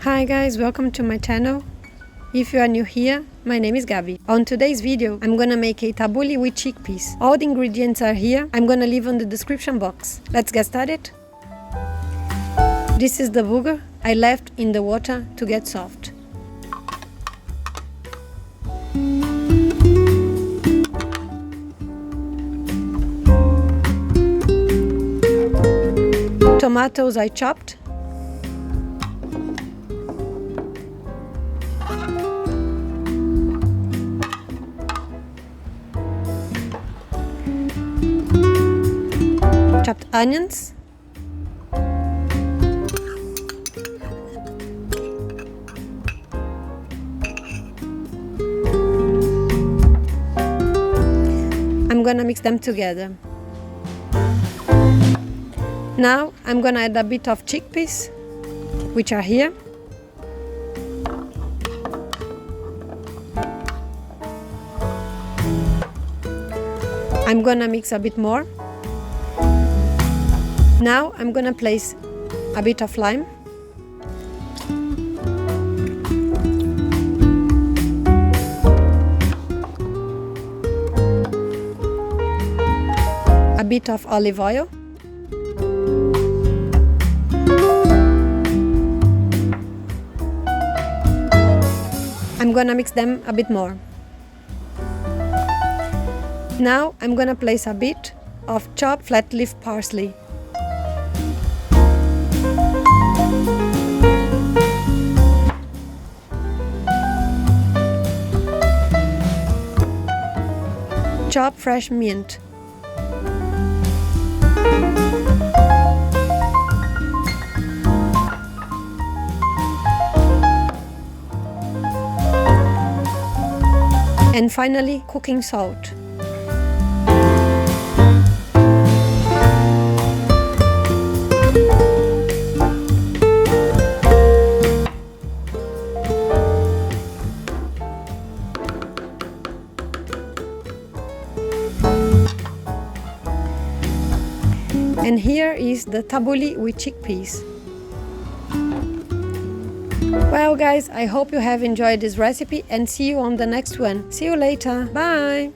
Hi guys, welcome to my channel. If you are new here, my name is Gabi. On today's video, I'm gonna make a tabbouleh with chickpeas. All the ingredients are here. I'm gonna leave on the description box. Let's get started. This is the bulgur I left in the water to get soft. Tomatoes I chopped. Chopped onions. I'm gonna mix them together. Now I'm gonna add a bit of chickpeas, which are here. I'm gonna mix a bit more. Now I'm gonna place a bit of lime. A bit of olive oil. I'm gonna mix them a bit more. Now I'm gonna place a bit of chopped flat leaf parsley. Chop fresh mint. And finally, cooking salt. And here is the tabbouleh with chickpeas. Well guys, I hope you have enjoyed this recipe and see you on the next one. See you later. Bye!